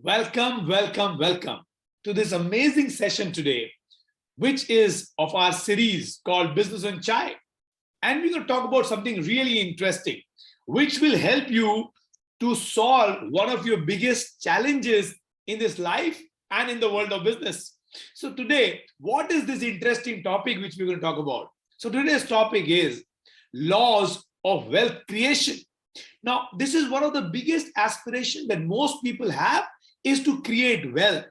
Welcome, welcome, welcome to this amazing session today, which is of our series called Business on Chai. And we're going to talk about something really interesting, which will help you to solve one of your biggest challenges in this life and in the world of business. So today, what is this interesting topic which we're going to talk about? So today's topic is laws of wealth creation. Now, this is one of the biggest aspirations that most people have, is to create wealth.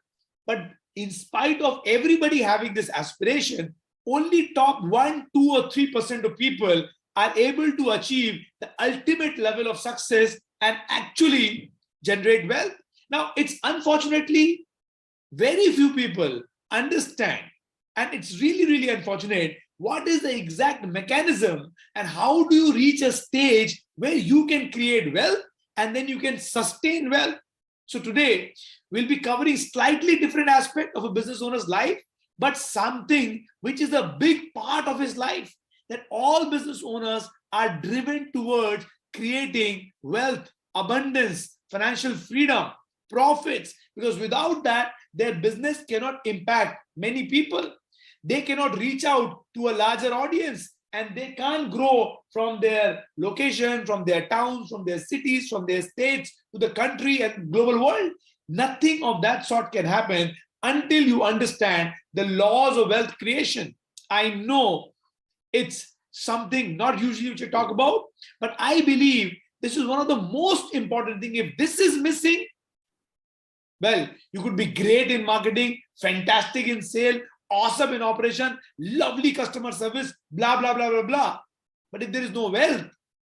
But in spite of everybody having this aspiration, only top 1, 2, or 3% of people are able to achieve the ultimate level of success and actually generate wealth. Now, it's unfortunately very few people understand, and it's really, really unfortunate, what is the exact mechanism and how do you reach a stage where you can create wealth and then you can sustain wealth. So today, we'll be covering slightly different aspect of a business owner's life, but something which is a big part of his life, that all business owners are driven towards creating wealth, abundance, financial freedom, profits, because without that, their business cannot impact many people. They cannot reach out to a larger audience, and they can't grow from their location, from their towns, from their cities, from their states to the country and global world. Nothing of that sort can happen until you understand the laws of wealth creation. I know it's something not usually which I talk about, but I believe this is one of the most important things. If this is missing, well, you could be great in marketing, fantastic in sale, awesome in operation, lovely customer service, blah, blah, blah, blah, blah. But if there is no wealth,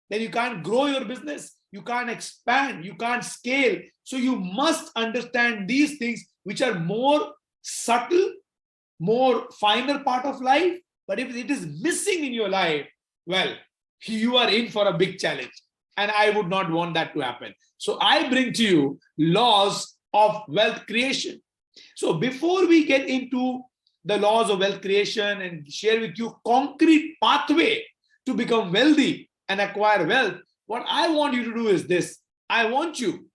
then you can't grow your business, you can't expand, you can't scale. So you must understand these things, which are more subtle, more finer part of life. But if it is missing in your life, well, you are in for a big challenge. And I would not want that to happen. So I bring to you laws of wealth creation. So before we get into the laws of wealth creation and share with you concrete pathway to become wealthy and acquire wealth, what I want you to do is this. I want you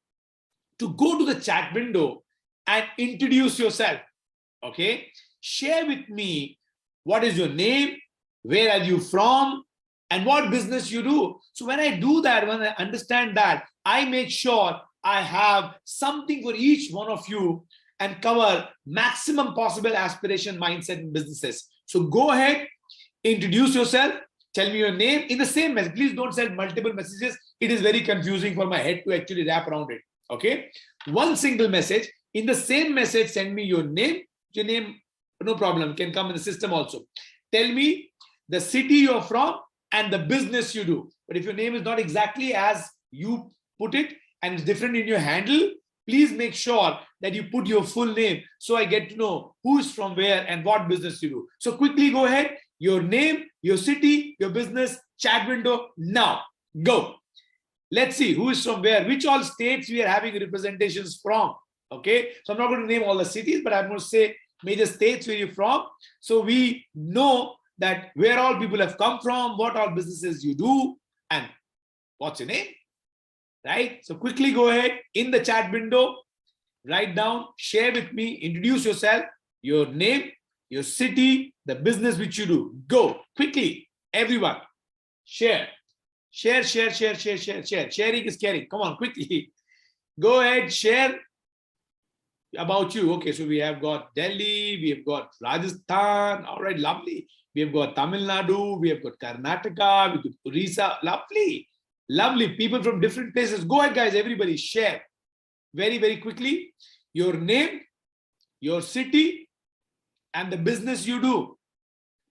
to go to the chat window and introduce yourself. Okay? Share with me what is your name, where are you from, and what business you do. So when I do that, when I understand that, I make sure I have something for each one of you and cover maximum possible aspiration mindset in businesses. So go ahead, introduce yourself, tell me your name in the same message. Please don't send multiple messages. It is very confusing for my head to actually wrap around it. Okay? One single message. In the same message, send me your name. Your name, no problem, can come in the system also. Tell me the city you're from and the business you do. But if your name is not exactly as you put it and it's different in your handle, please make sure that you put your full name so I get to know who is from where and what business you do. So quickly go ahead, your name, your city, your business, chat window, now, go. Let's see who is from where, which all states we are having representations from. Okay, so I'm not going to name all the cities, but I'm going to say major states where you're from. So we know that where all people have come from, what all businesses you do, and what's your name. Right? So quickly go ahead in the chat window, write down, share with me, introduce yourself, your name, your city, the business which you do. Go quickly, everyone. Share. Share, share, share, share, share, share. Sharing is caring. Come on, quickly. Go ahead, share about you. Okay, so we have got Delhi, we have got Rajasthan. All right, lovely. We have got Tamil Nadu, we have got Karnataka, we have got Orissa. Lovely. Lovely. People from different places. Go ahead, guys. Everybody share very, very quickly your name, your city, and the business you do.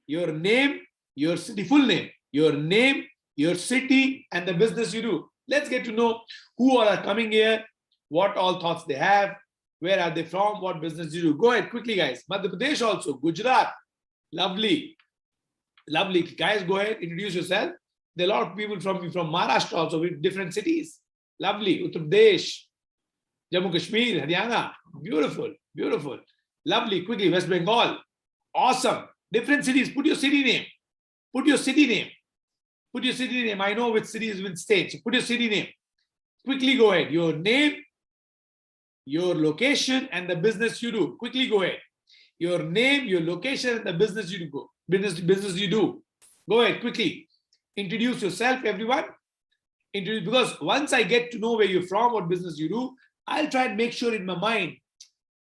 Your name, your city, full name, your name, your city, and the business you do. Let's get to know who all are coming here, what all thoughts they have, where are they from, what business you do. Go ahead quickly, guys. Madhya Pradesh also, Gujarat. Lovely. Lovely. Guys, go ahead, introduce yourself. There are a lot of people from Maharashtra also with different cities. Lovely. Uttar Pradesh, Jammu Kashmir, Haryana. Beautiful. Beautiful. Lovely. Quickly. West Bengal. Awesome. Different cities. Put your city name. Put your city name. Put your city name. I know which cities, which states. Put your city name. Quickly go ahead. Your name, your location, and the business you do. Quickly go ahead. Your name, your location, and the business you do. Business you do. Go ahead quickly. Introduce yourself, everyone. Because once I get to know where you're from, what business you do, I'll try and make sure in my mind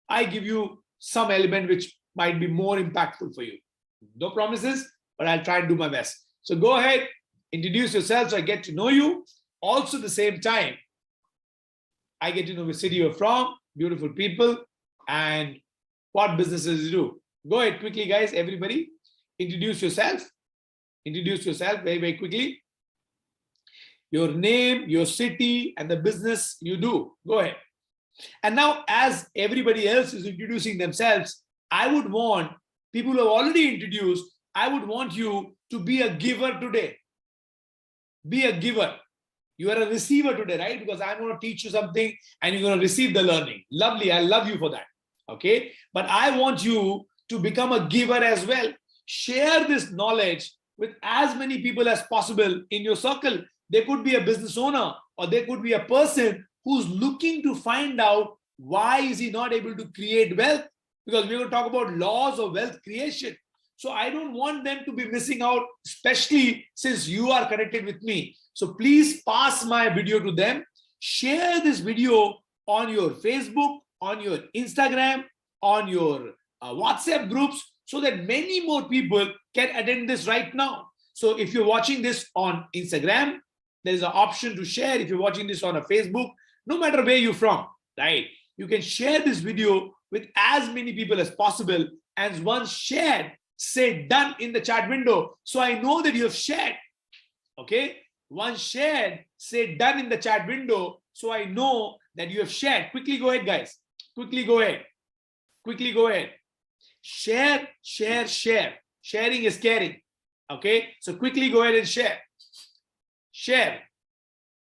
I give you some element which might be more impactful for you. No promises, but I'll try and do my best. So go ahead, introduce yourself so I get to know you. Also, at the same time, I get to know the city you're from, beautiful people, and what businesses you do. Go ahead quickly, guys, everybody. Introduce yourself. Introduce yourself very, very quickly. Your name, your city, and the business you do. Go ahead. And now, as everybody else is introducing themselves, I would want people who have already introduced, I would want you to be a giver today. Be a giver. You are a receiver today, right? Because I'm going to teach you something and you're going to receive the learning. Lovely. I love you for that. Okay. But I want you to become a giver as well. Share this knowledge with as many people as possible in your circle. There could be a business owner or there could be a person who's looking to find out why is he not able to create wealth, because we're going to talk about laws of wealth creation. So I don't want them to be missing out, especially since you are connected with me. So please pass my video to them. Share this video on your Facebook, on your Instagram, on your WhatsApp groups, so that many more people can attend this right now. So if you're watching this on Instagram, there's an option to share. If you're watching this on a Facebook, no matter where you're from, right? You can share this video with as many people as possible. And once shared, say done in the chat window. So I know that you have shared. Okay. Once shared, say done in the chat window. So I know that you have shared. Quickly go ahead, guys. Quickly go ahead. Quickly go ahead. Share, share, share. Sharing is caring. Okay. So quickly go ahead and share. Share.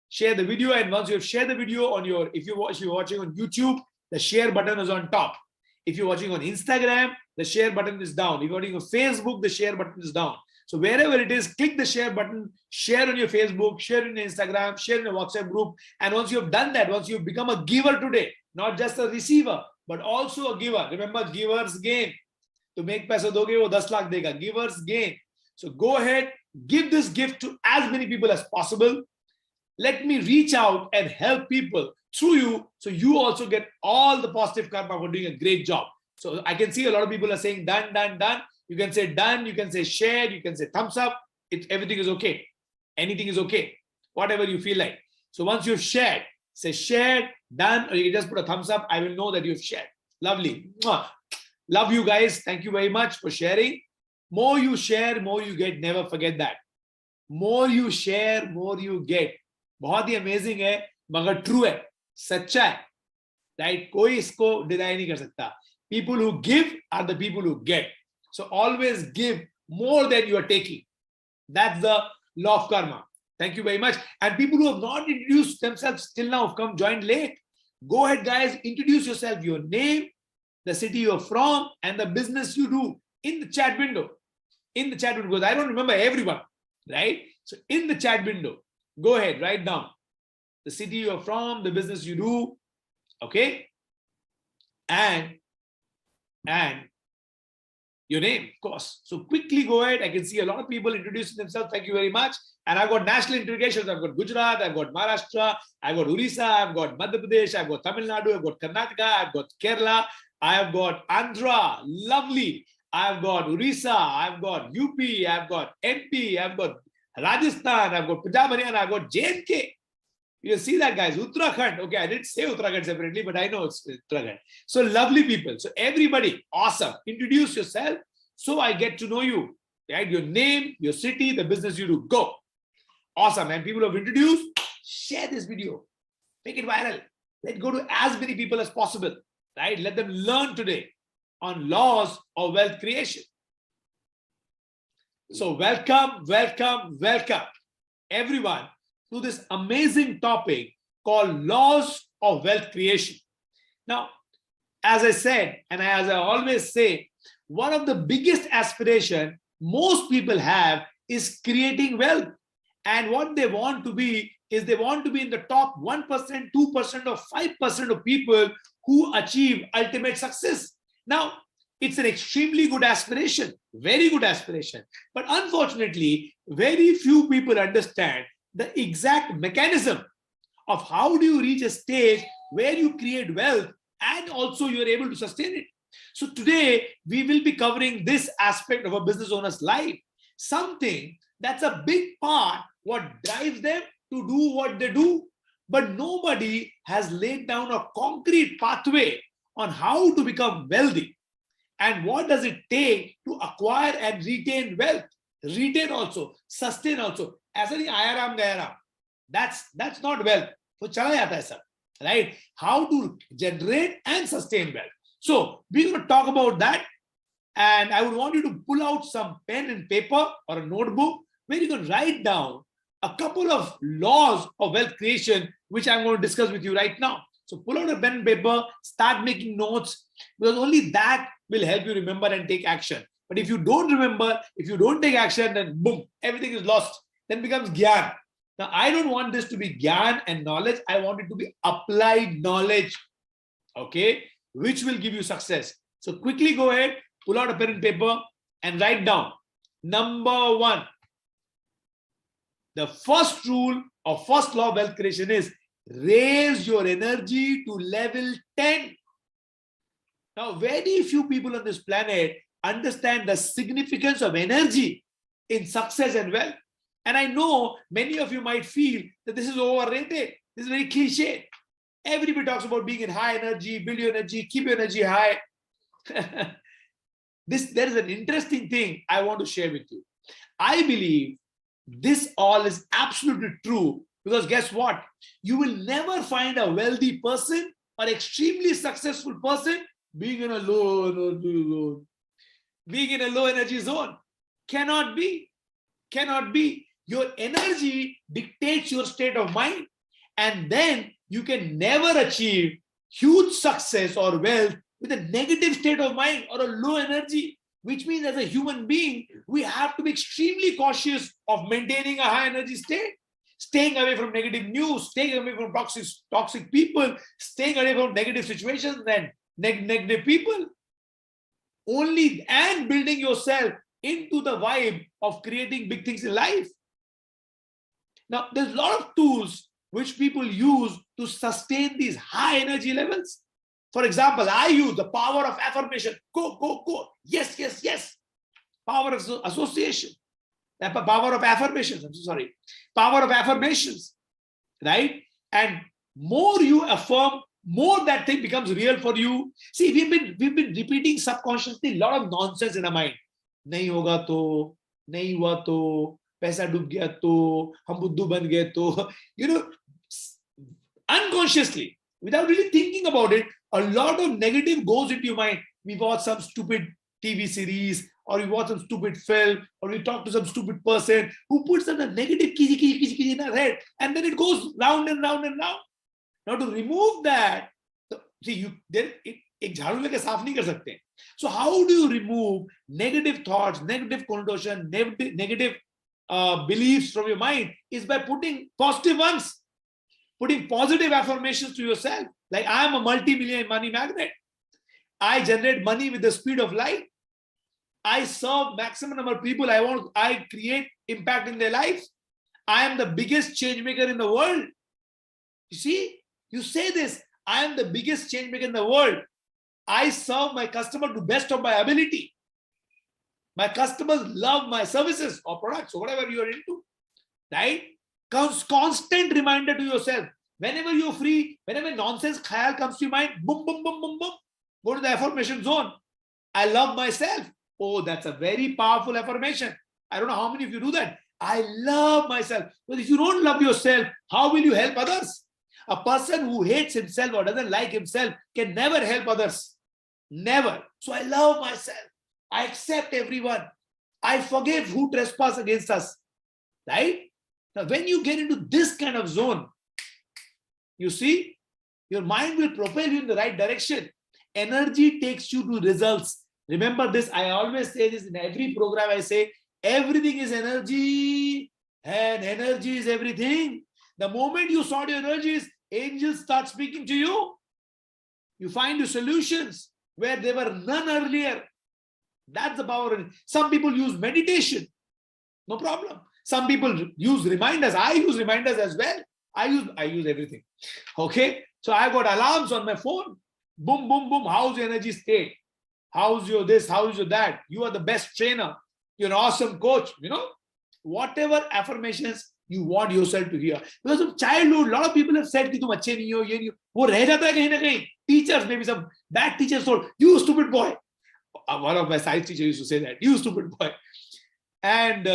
Share the video, and once you have shared the video on your, if you're watching on YouTube, the share button is on top. If you're watching on Instagram, the share button is down. If you're watching on Facebook, the share button is down. So wherever it is, click the share button, share on your Facebook, share on your Instagram, share in your WhatsApp group. And once you've done that, once you've become a giver today, not just a receiver, but also a giver. Remember, givers gain. To make paisa doge, wo 10 lakh dega. Givers gain. So go ahead, give this gift to as many people as possible. Let me reach out and help people through you, so you also get all the positive karma for doing a great job. So I can see a lot of people are saying done, done, done. You can say done, you can say shared, you can say thumbs up. Everything is okay. Anything is okay. Whatever you feel like. So once you've shared, say shared, done, or you can just put a thumbs up. I will know that you've shared. Lovely. Mwah. Love you guys. Thank you very much for sharing. More you share, more you get. Never forget that. More you share, more you get. बहुत ही amazing है, मगर true है, सच्चा है, right? कोई इसको deny नहीं कर सकता. People who give are the people who get. So always give more than you are taking. That's the law of karma. Thank you very much. And people who have not introduced themselves till now, have come joined late. Go ahead, guys. Introduce yourself, your name, the city you're from, and the business you do in the chat window. In the chat window, because I don't remember everyone, right? So in the chat window, go ahead, write down the city you're from, the business you do, okay? And your name, of course. So quickly go ahead. I can see a lot of people introducing themselves. Thank you very much. And I've got national integrations. I've got Gujarat, I've got Maharashtra, I've got Orissa, I've got Madhya Pradesh, I've got Tamil Nadu, I've got Karnataka, I've got Kerala, I've got Andhra, lovely. I've got Orissa, I've got UP, I've got MP, I've got Rajasthan, I've got Punjab, Haryana, I've got J&K. You can see that, guys. Uttarakhand. Okay, I didn't say Uttarakhand separately, but I know it's Uttarakhand. So lovely people. So everybody, awesome. Introduce yourself so I get to know you. Right? Your name, your city, the business you do. Go. Awesome. And people who have introduced, share this video. Make it viral. Let go to as many people as possible. Right? Let them learn today on laws of wealth creation. So welcome, welcome, welcome, everyone, to this amazing topic called laws of wealth creation. Now, as I said, and as I always say, one of the biggest aspiration most people have is creating wealth. And what they want to be is they want to be in the top 1%, 2%, or 5% of people who achieve ultimate success. Now, it's an extremely good aspiration, very good aspiration. But unfortunately, very few people understand the exact mechanism of how do you reach a stage where you create wealth and also you're able to sustain it. So today, we will be covering this aspect of a business owner's life, something that's a big part what drives them to do what they do. But nobody has laid down a concrete pathway on how to become wealthy. And what does it take to acquire and retain wealth? Retain also, sustain also. ऐसा नहीं आया राम गया Ram. That's not wealth. तो चला जाता है सब, right? How to generate and sustain wealth. So we're going to talk about that. And I would want you to pull out some pen and paper or a notebook where you can write down a couple of laws of wealth creation, which I'm going to discuss with you right now. So pull out a pen and paper, start making notes, because only that will help you remember and take action. But if you don't remember, if you don't take action, then boom, everything is lost. Then it becomes gyan. Now, I don't want this to be gyan and knowledge. I want it to be applied knowledge, okay, which will give you success. So quickly go ahead, pull out a pen and paper and write down. Number one, the first rule or first law of wealth creation is raise your energy to level 10. Now, very few people on this planet understand the significance of energy in success and wealth. And I know many of you might feel that this is overrated. This is very cliche. Everybody talks about being in high energy, build your energy, keep your energy high. There is an interesting thing I want to share with you. I believe this all is absolutely true, because guess what? You will never find a wealthy person or extremely successful person being in a low energy zone. Being in a low energy zone cannot be. Cannot be. Your energy dictates your state of mind, and then you can never achieve huge success or wealth with a negative state of mind or a low energy, which means as a human being, we have to be extremely cautious of maintaining a high energy state, staying away from negative news, staying away from toxic people, staying away from negative situations and negative people. Only and building yourself into the vibe of creating big things in life. Now, there's a lot of tools which people use to sustain these high energy levels. For example, I use the power of affirmation. Go, go, go. Yes, yes, yes. Power of association. Power of affirmations. I'm so sorry. Power of affirmations. Right? And more you affirm, more that thing becomes real for you. See, we've been repeating subconsciously a lot of nonsense in our mind. नहीं होगा तो, नहीं हुआ तो, पैसा डूब गया तो, हम बुद्धू बन गए तो, unconsciously, without really thinking about it, a lot of negative goes into your mind. We watch some stupid TV series, or we watch some stupid film, or we talk to some stupid person who puts in a negative kiji in our head, and then it goes round and round and round. Now to remove that, see, एक झाड़ू लेके साफ नहीं कर सकते. So how do you remove negative thoughts, negative connotation, negative beliefs from your mind? Is by putting positive ones, putting positive affirmations to yourself. Like, I am a multi-million money magnet. I generate money with the speed of light. I serve maximum number of people. I create impact in their lives. I am the biggest change maker in the world. You see, you say this, I am the biggest change maker in the world. I serve my customer to the best of my ability. My customers love my services or products or whatever you are into, right? Constant reminder to yourself. Whenever you're free, whenever nonsense khayal comes to your mind, boom, boom, boom, boom, boom, go to the affirmation zone. I love myself. Oh, that's a very powerful affirmation. I don't know how many of you do that. I love myself. But if you don't love yourself, how will you help others? A person who hates himself or doesn't like himself can never help others. Never. So I love myself. I accept everyone. I forgive who trespass against us. Right? Now, when you get into this kind of zone, you see, your mind will propel you in the right direction. Energy takes you to results. Remember this, I always say this in every program. I say, everything is energy. And energy is everything. The moment you sort your energies, angels start speaking to you. You find your solutions where there were none earlier. That's the power. Some people use meditation. No problem. Some people use reminders. I use reminders as well. I use everything. Okay. So I got alarms on my phone. Boom, boom, boom. How's your energy state? How's your this? How's your that? You are the best trainer. You're an awesome coach. Whatever affirmations you want yourself to hear. Because of childhood, a lot of people have said कि तुम अच्छे नहीं हो, ये नहीं हो. वो रह जाता है कहीं ना कहीं. Teachers, maybe some bad teachers told, you stupid boy. One of my science teachers used to say that, you stupid boy. And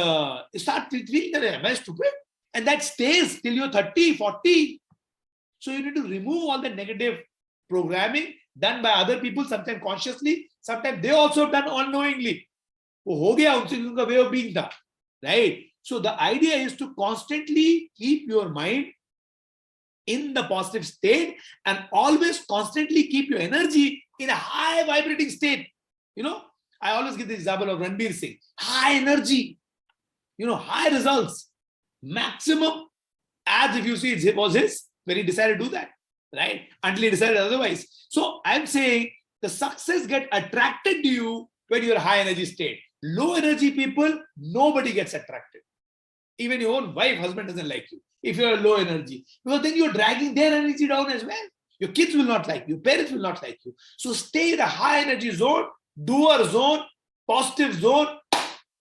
start feeling that, am I stupid? And that stays till you're 30, 40. So you need to remove all the negative programming done by other people, sometimes consciously, sometimes they also have done unknowingly. वो हो गया उनसे उनका way of being था. Right? So the idea is to constantly keep your mind in the positive state and always constantly keep your energy in a high vibrating state. I always give the example of Ranbir Singh. High energy, high results, maximum, as if you see it was his when he decided to do that, right? Until he decided otherwise. So I'm saying the success get attracted to you when you're high energy state. Low energy people, nobody gets attracted. Even your own wife, husband doesn't like you if you're low energy. Because then you're dragging their energy down as well. Your kids will not like you. Parents will not like you. So stay in a high energy zone, doer zone, positive zone.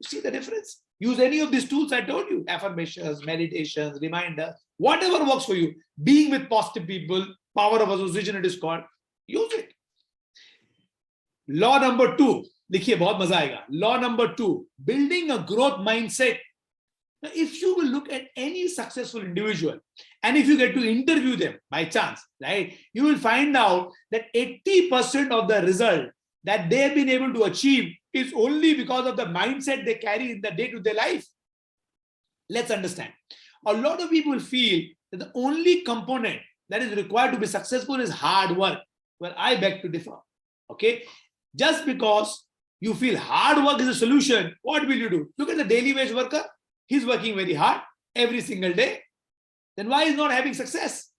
See the difference? Use any of these tools I told you. Affirmations, meditations, reminders, whatever works for you. Being with positive people, power of association it is called. Use it. Law number 2. देखिए बहुत मजा आएगा. Law number 2. Building a growth mindset. Now, if you will look at any successful individual, and if you get to interview them by chance, right, you will find out that 80% of the result that they have been able to achieve is only because of the mindset they carry in the day-to-day life. Let's understand. A lot of people feel that the only component that is required to be successful is hard work. Well, I beg to differ. Okay? Just because you feel hard work is a solution, what will you do? Look at the daily wage worker. He's working very hard every single day. Then why is not having success?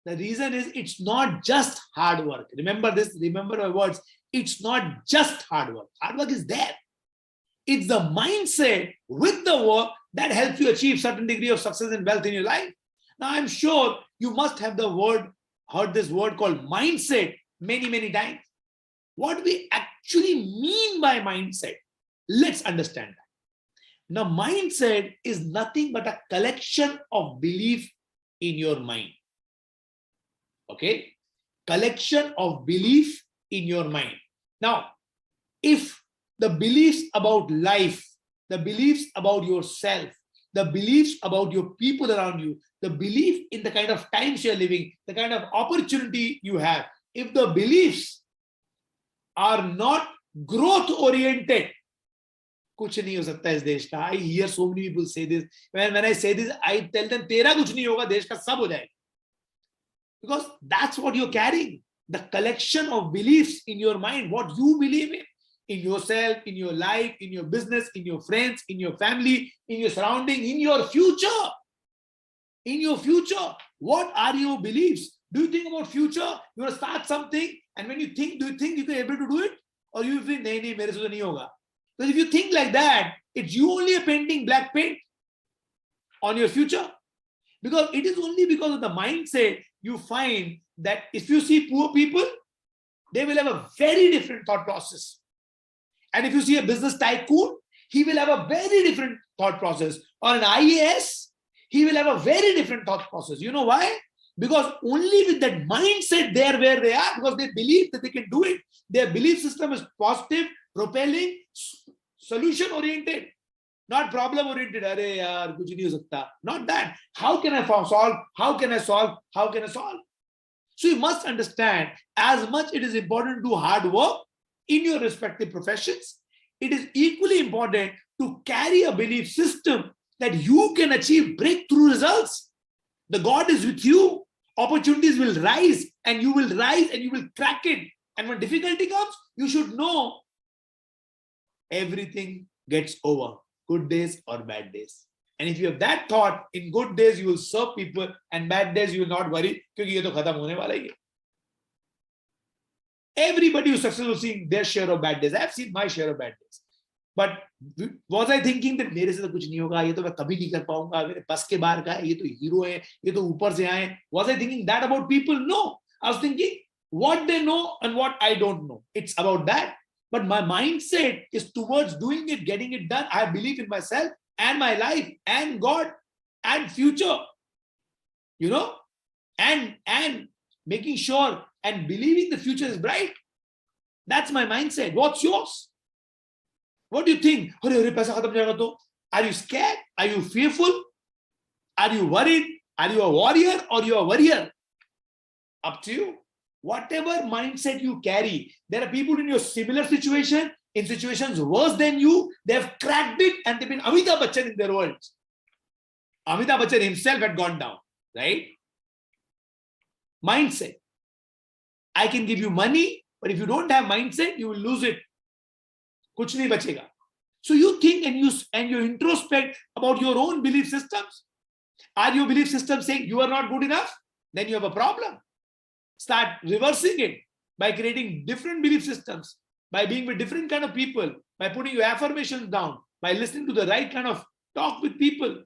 The reason is it's not just hard work. Remember this, remember my words. It's not just hard work. Hard work is there. It's the mindset with the work that helps you achieve certain degree of success and wealth in your life. Now, I'm sure you must have heard this word called mindset many, many times. What we actually mean by mindset, let's understand that. Now, mindset is nothing but a collection of belief in your mind. Okay? Collection of belief in your mind. Now, if the beliefs about life, the beliefs about yourself, the beliefs about your people around you, the belief in the kind of times you're living, the kind of opportunity you have, if the beliefs are not growth oriented, कुछ नहीं हो सकता इस देश का. I hear so many people say this. When I say this, I tell them, तेरा कुछ नहीं होगा, देश का सब हो जाएगा. Because that's what you're carrying. The collection of beliefs in your mind, what you believe in yourself, in your life, in your business, in your friends, in your family, in your surrounding, in your future. In your future, what are your beliefs? Do you think about future? You want to start something, and when you think, do you think you can able to do it? Or you think, nahi, mere se to nahi hoga. Because if you think like that, it's you only painting black paint on your future. Because it is only because of the mindset you find that if you see poor people, they will have a very different thought process. And if you see a business tycoon, he will have a very different thought process. Or an IAS, he will have a very different thought process. You know why? Because only with that mindset they are where they are, because they believe that they can do it. Their belief system is positive, propelling, solution oriented, not problem oriented. Are yaar, kuch nahi ho sakta. Not that. How can I solve? How can I solve? How can I solve? So you must understand, as much it is important to do hard work in your respective professions, it is equally important to carry a belief system that you can achieve breakthrough results. The God is with you. Opportunities will rise, and you will rise and you will crack it. And when difficulty comes, you should know everything gets over, good days or bad days. And if you have that thought, in good days you will serve people, and bad days you will not worry, क्योंकि ये तो खत्म होने वाला ही है. Everybody who's successful seeing their share of bad days. I have seen my share of bad days. But was I thinking that मेरे से तो कुछ नहीं होगा, ये तो मैं कभी नहीं कर पाऊंगा, मेरे बस के बाहर का है, ये तो हीरो है, ये तो ऊपर से आए? Was I thinking that about people? No. I was thinking what they know and what I don't know. It's about that. But my mindset is towards doing it, getting it done. I believe in myself and my life and God and future, you know, and making sure and believing the future is bright. That's my mindset. What's yours? What do you think? Are you scared? Are you fearful? Are you worried? Are you a warrior or you a warrior? Up to you. Whatever mindset you carry, there are people in your similar situation, in situations worse than you, they have cracked it and they've been Amitabh Bachchan in their worlds. Amitabh Bachchan himself had gone down, right? Mindset. I can give you money, but if you don't have mindset, you will lose it. Kuch nahi bachega. So you think and you introspect about your own belief systems. Are your belief systems saying you are not good enough? Then you have a problem. Start reversing it by creating different belief systems, by being with different kind of people, by putting your affirmations down, by listening to the right kind of talk with people,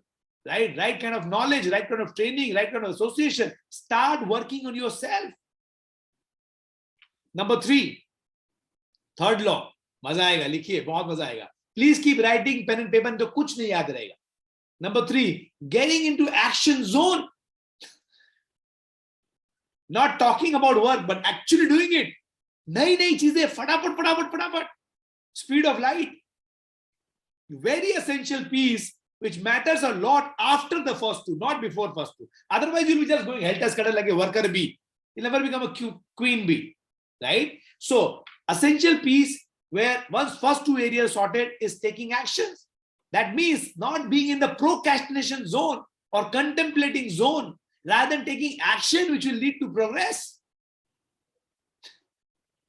right kind of knowledge, right kind of training, right kind of association. Start working on yourself. Number 3, third law. मजा आएगा, लिखिए, बहुत मजा आएगा. Please keep writing, pen and paper, तो कुछ नहीं याद रहेगा. Number 3, getting into action zone. Not talking about work, but actually doing it. नई चीजें फटाफट. Speed of light. Very essential piece which matters a lot after the first 2, not before first 2. Otherwise, you'll be just going helter-skelter like a worker bee. You'll never become a queen bee, right? So, essential piece where once first 2 areas sorted is taking actions. That means not being in the procrastination zone or contemplating zone, rather than taking action which will lead to progress.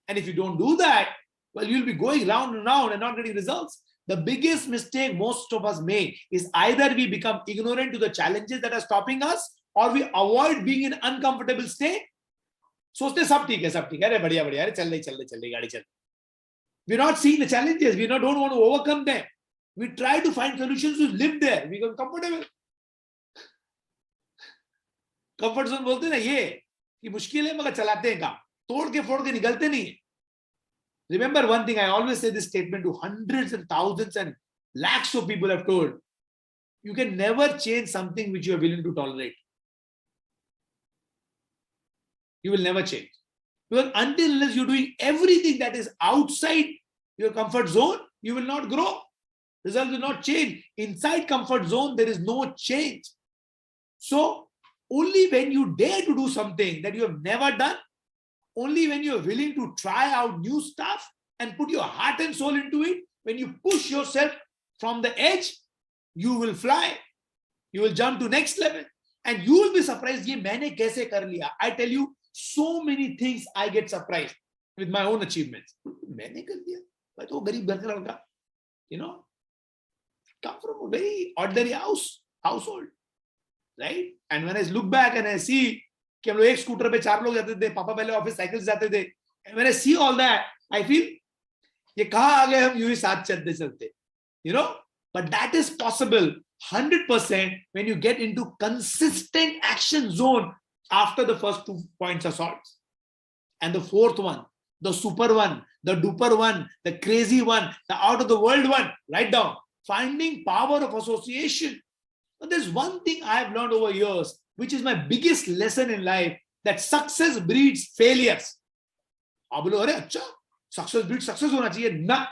And if you don't do that, well, you'll be going round and round and not getting results. The biggest mistake most of us make is either we become ignorant to the challenges that are stopping us, or we avoid being in uncomfortable state. सोचते सब ठीक है, अरे बढ़िया अरे चल रही गाड़ी चल. We're not seeing the challenges. We don't want to overcome them. We try to find solutions to live there. We become comfortable. Comfort zone बोलते हैं ना ये कि मुश्किल है मगर चलाते हैं काम, तोड़ के फोड़ के निकलते नहीं है. Remember one thing, I always say this statement to hundreds and thousands and lakhs of people I've told. You can never change something which you are willing to tolerate. You will never change. Because until unless you're doing everything that is outside your comfort zone, you will not grow. Results will not change. Inside comfort zone, there is no change. So, only when you dare to do something that you have never done, only when you are willing to try out new stuff and put your heart and soul into it, when you push yourself from the edge, you will fly. You will jump to next level. And you will be surprised, ye maine kaise kar liya. I tell you, so many things I get surprised with my own achievements. Maine kar liya. Main to garib ghar ka ladka, you know, come from a very ordinary household, right? And when I look back and I see कि हम लोग एक scooter पे 4 लोग जाते थे, पापा पहले ऑफिस साइकिल से जाते थे. And when I see all that, I feel ये कहाँ आ गए हम यूं ही साथ चलते, you know. But that is possible 100% when you get into consistent action zone after the first 2 points are solved. And the fourth one, the super one, the duper one, the crazy one, the out of the world one, write down. Finding power of association. But there's one thing I have learned over years, which is my biggest lesson in life, that success breeds failures. आप बोलो अरे अच्छा, success breeds success होना चाहिए ना.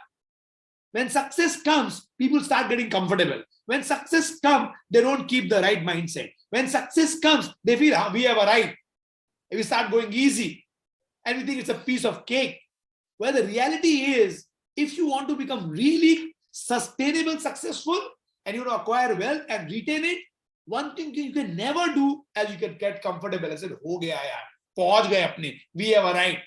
When success comes, people start getting comfortable. When success comes, they don't keep the right mindset. When success comes, they feel we have a right. We start going easy, and we think it's a piece of cake. Well, the reality is, if you want to become really sustainable, successful, and you want to acquire wealth and retain it, one thing you can never do as you can get comfortable. I said, हो गया यार, पहुंच गए अपने, we have arrived.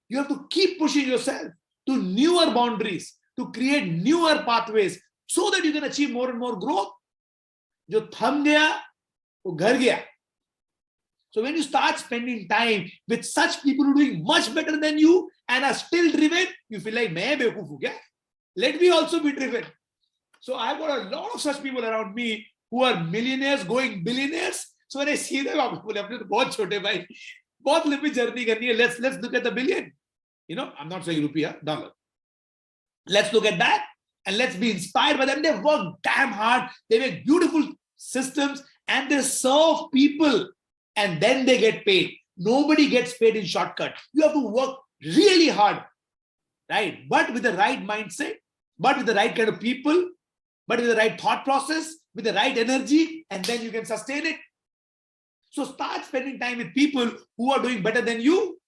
You have to keep pushing yourself to newer boundaries, to create newer pathways, so that you can achieve more and more growth. जो थम गया वो घर गया. So when you start spending time with such people who are doing much better than you and are still driven, you feel like मैं बेवकूफ हूँ क्या? Let me also be driven. So I've got a lot of such people around me who are millionaires going billionaires. So when I see them, I'm like, अपने तो बहुत छोटे भाई, बहुत लंबी journey करनी है. Let's look at the billion. You know, I'm not saying rupiah, dollar. Let's look at that and let's be inspired by them. They work damn hard. They make beautiful systems and they serve people and then they get paid. Nobody gets paid in shortcut. You have to work really hard, right? But with the right mindset, but with the right kind of people, but with the right thought process, with the right energy, and then you can sustain it. So start spending time with people who are doing better than you.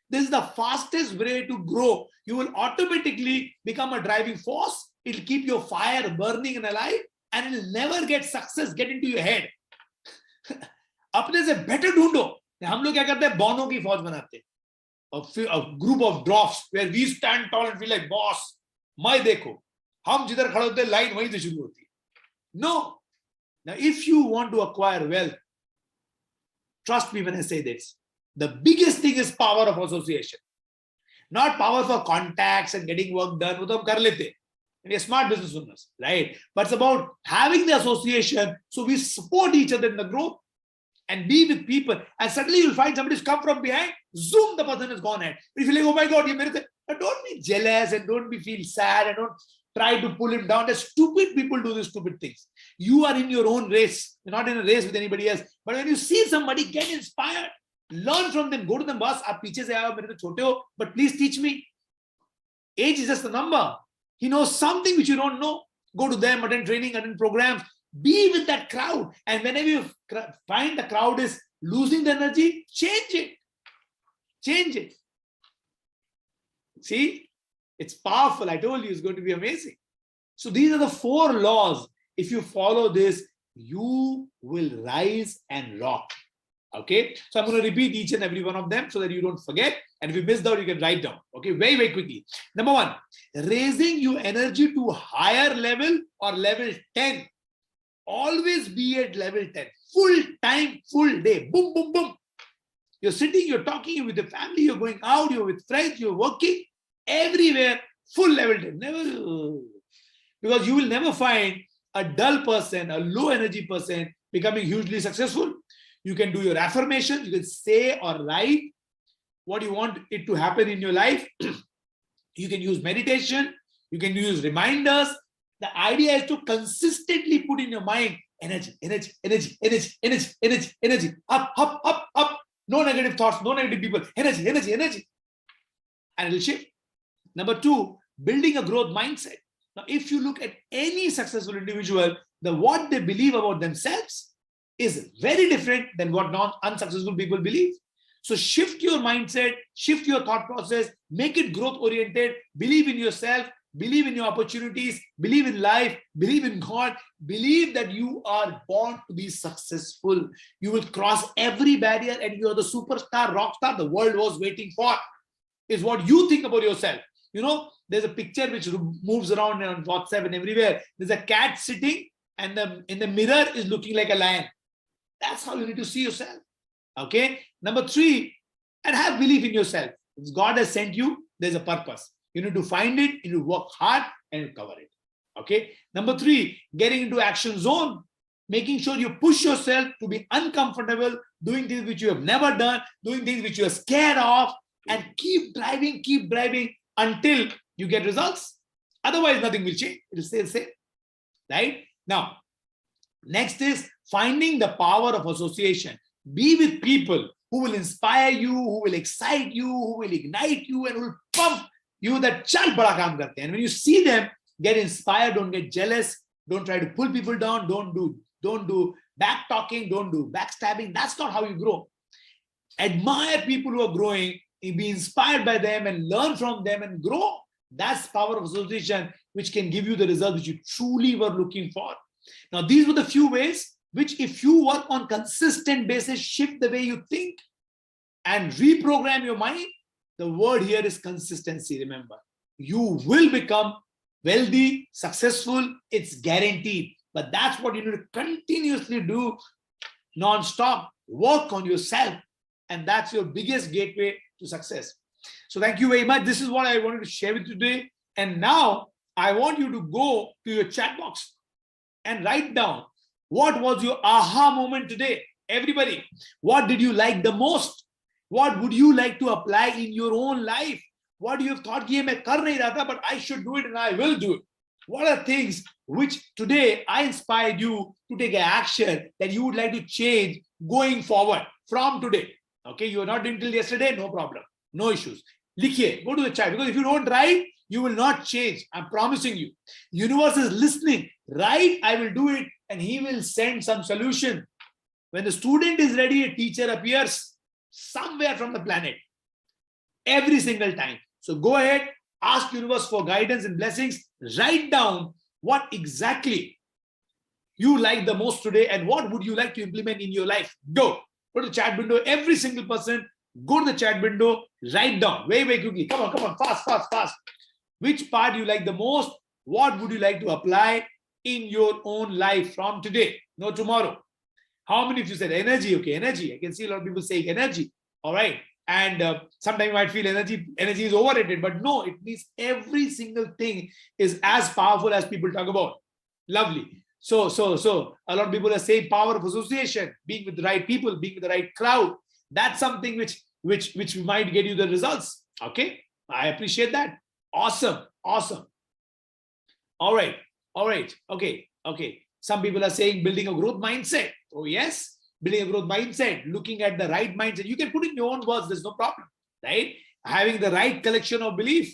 This is the fastest way to grow. You will automatically become a driving force. It'll keep your fire burning and alive, and it'll never get success get into your head. अपने से better ढूंढो. हम लोग क्या करते हैं? बॉनों की फौज बनाते हैं. A group of dwarfs where we stand tall and feel like boss. मैं देखो, हम जिधर खड़े होते हैं लाइन वहीं से शुरू होती है. No. Now, if you want to acquire wealth, trust me when I say this. The biggest thing is power of association. Not power for contacts and getting work done. वो तो हम कर लेते हैं. We are smart business owners, right? But it's about having the association so we support each other in the growth and be with people. And suddenly you'll find somebody's come from behind, zoom, the person has gone ahead. If you're like, oh my God, you made it. Don't be jealous and don't be feel sad and don't try to pull him down. The stupid people do these stupid things. You are in your own race. You're not in a race with anybody else. But when you see somebody, get inspired. Learn from them. Go to them, boss. आप पीछे से आए हो, मेरे तो छोटे हो, but please teach me. Age is just a number. He knows something which you don't know. Go to them, attend training, attend programs. Be with that crowd. And whenever you find the crowd is losing the energy, change it. Change it. See, it's powerful. I told you it's going to be amazing. So these are the 4 laws. If you follow this, you will rise and rock. Okay, so I'm going to repeat each and every one of them so that you don't forget. And if you missed out, you can write down. Okay, very, very quickly. Number 1, raising your energy to higher level or level 10. Always be at level 10. Full time, full day. Boom, boom, boom. You're sitting, you're talking, you're with the family, you're going out, you're with friends, you're working. Everywhere, full level 10. Never, because you will never find a dull person, a low energy person becoming hugely successful. You can do your affirmations. You can say or write what you want it to happen in your life. You can use meditation. You can use reminders. The idea is to consistently put in your mind energy, energy, energy, energy, energy, energy, energy. Up, up, up, up. No negative thoughts, no negative people. Energy, energy, energy. And it will shift. Number 2, building a growth mindset. Now, if you look at any successful individual, what they believe about themselves is very different than what unsuccessful people believe. So shift your mindset, shift your thought process, make it growth oriented, believe in yourself, believe in your opportunities, believe in life, believe in God, believe that you are born to be successful. You will cross every barrier and you are the superstar, rock star the world was waiting for, is what you think about yourself. You know, there's a picture which moves around on WhatsApp and everywhere. There's a cat sitting and in the mirror is looking like a lion. That's how you need to see yourself. Okay. Number 3, and have belief in yourself. If God has sent you, there's a purpose. You need to find it, you need to work hard and cover it. Okay. Number 3, getting into action zone, making sure you push yourself to be uncomfortable, doing things which you have never done, doing things which you are scared of, and keep driving until you get results. Otherwise, nothing will change. It will stay the same. Right? Now, next is finding the power of association. Be with people who will inspire you, who will excite you, who will ignite you, and who will pump you that chal bada kaam karte. And when you see them, get inspired, don't get jealous, don't try to pull people down, don't do back talking, don't do backstabbing. That's not how you grow. Admire people who are growing, be inspired by them and learn from them and grow. That's power of association, which can give you the result which you truly were looking for. Now, these were the few ways which, if you work on consistent basis, shift the way you think and reprogram your mind. The word here is consistency. Remember, you will become wealthy, successful, it's guaranteed. But that's what you need to continuously do non-stop. Work on yourself. And that's your biggest gateway to success. So thank you very much. This is what I wanted to share with you today. And now I want you to go to your chat box and write down what was your aha moment today. Everybody, what did you like the most? What would you like to apply in your own life? What do you have thought, but I should do it and I will do it? What are things which today I inspired you to take an action that you would like to change going forward from today? Okay, you are not doing till yesterday, no problem, no issues. Likhiye, go to the chat, because if you don't write, you will not change. I'm promising you. Universe is listening. Write, I will do it, and he will send some solution. When the student is ready, a teacher appears somewhere from the planet every single time. So go ahead, ask universe for guidance and blessings. Write down what exactly you like the most today and what would you like to implement in your life. Go to the chat window. Every single person, go to the chat window, write down very, very quickly. Come on, fast. Which part you like the most? What would you like to apply in your own life from today, no tomorrow? How many of you said energy? Okay, energy. I can see a lot of people saying energy. All right. And sometimes you might feel energy is overrated, but no, it means every single thing is as powerful as people talk about. Lovely. So a lot of people are saying power of association, being with the right people, being with the right crowd. That's something which might get you the results. Okay, I appreciate that. Awesome. All right. Okay. Some people are saying building a growth mindset. Oh yes, building a growth mindset, looking at the right mindset. You can put in your own words, there's no problem, right? Having the right collection of belief,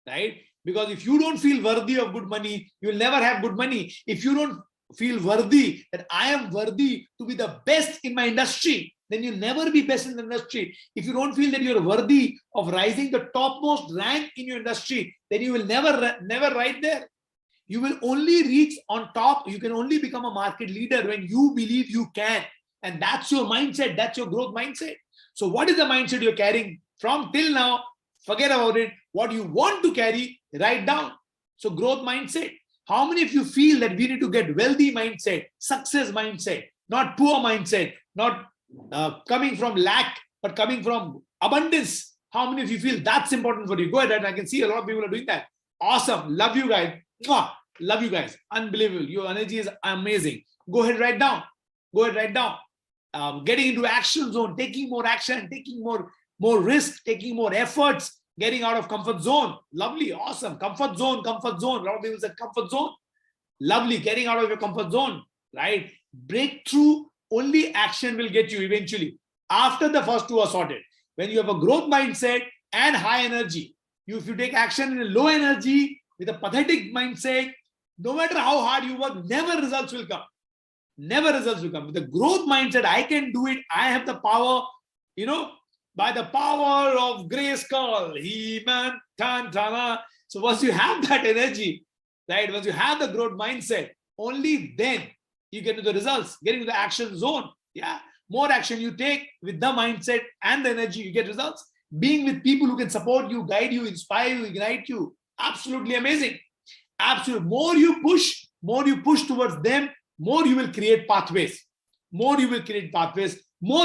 right? Because if you don't feel worthy of good money, you will never have good money. If you don't feel worthy, that I am worthy to be the best in my industry, then you'll never be best in the industry. If you don't feel that you're worthy of rising the topmost rank in your industry, then you will never ride there. You will only reach on top. You can only become a market leader when you believe you can. And that's your mindset. That's your growth mindset. So what is the mindset you're carrying from till now? Forget about it. What you want to carry, write down. So growth mindset. How many of you feel that we need to get wealthy mindset, success mindset, not poor mindset, not coming from lack, but coming from abundance? How many of you feel that's important for you? Go ahead, and I can see a lot of people are doing that. Awesome. Love you guys. Mwah. Love you guys. Unbelievable. Your energy is amazing. Go ahead, write down. Getting into action zone, taking more action, taking more risk, taking more efforts, getting out of comfort zone. Lovely. Awesome. Comfort zone. A lot of people said comfort zone. Lovely. Getting out of your comfort zone, right? Breakthrough, only action will get you eventually. After the first two are sorted. When you have a growth mindset and high energy, if you take action in a low energy with a pathetic mindset, no matter how hard you work, never results will come. With the growth mindset, I can do it. I have the power, by the power of Grayskull, He-Man, Tantana. So once you have that energy, right? Once you have the growth mindset, only then you get to the results, getting to the action zone. Yeah. More action you take with the mindset and the energy, you get results. Being with people who can support you, guide you, inspire you, ignite you. Absolutely amazing. Absolutely. More you push towards them, more you will create pathways. More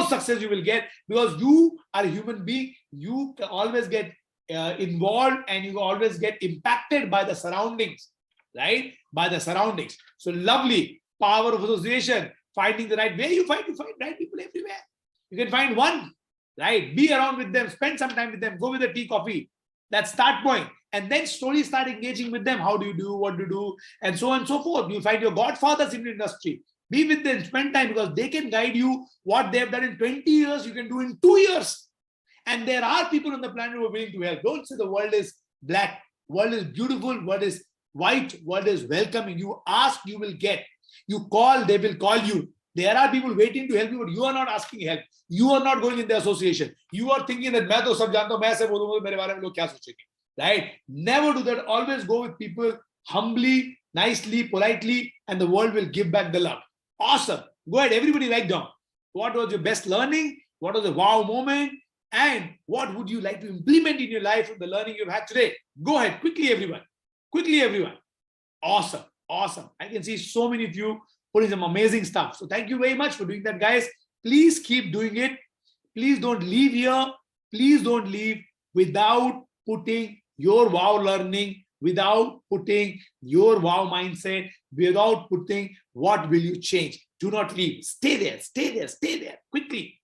success you will get, because you are a human being. You can always get involved, and you always get impacted by the surroundings, right? So lovely. Power of association, finding the right way. You find right people everywhere. You can find one, right? Be around with them, spend some time with them, go with a tea, coffee. That's start point. And then slowly start engaging with them. How do you do, what to do, and so on and so forth. You find your godfathers in the industry. Be with them, spend time, because they can guide you. What they have done in 20 years, you can do in 2 years. And there are people on the planet who are willing to help. Don't say the world is black. World is beautiful. World is white. World is welcoming. You ask, you will get. You call, they will call you. There are people waiting to help you, but you are not asking help. You are not going in the association. You are thinking that मैं तो सब जानता हूँ, मैं ऐसे बोलूँगा मेरे बारे में लोग क्या सोचेंगे, right? Never do that. Always go with people humbly, nicely, politely, and the world will give back the love. Awesome. Go ahead, everybody write down. What was your best learning? What was the wow moment? And what would you like to implement in your life from the learning you've had today? Go ahead, quickly, everyone. Awesome. Awesome. I can see so many of you putting some amazing stuff. So thank you very much for doing that, guys. Please keep doing it. Please don't leave here. Please don't leave without putting your wow learning, without putting your wow mindset, without putting what will you change. Do not leave. Stay there, stay there, stay there quickly.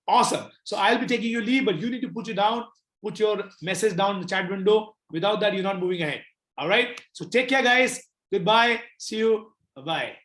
Awesome. So I'll be taking your leave, but you need to put your message down in the chat window. Without that, you're not moving ahead. All right. So take care, guys. Goodbye. See you. Bye-bye.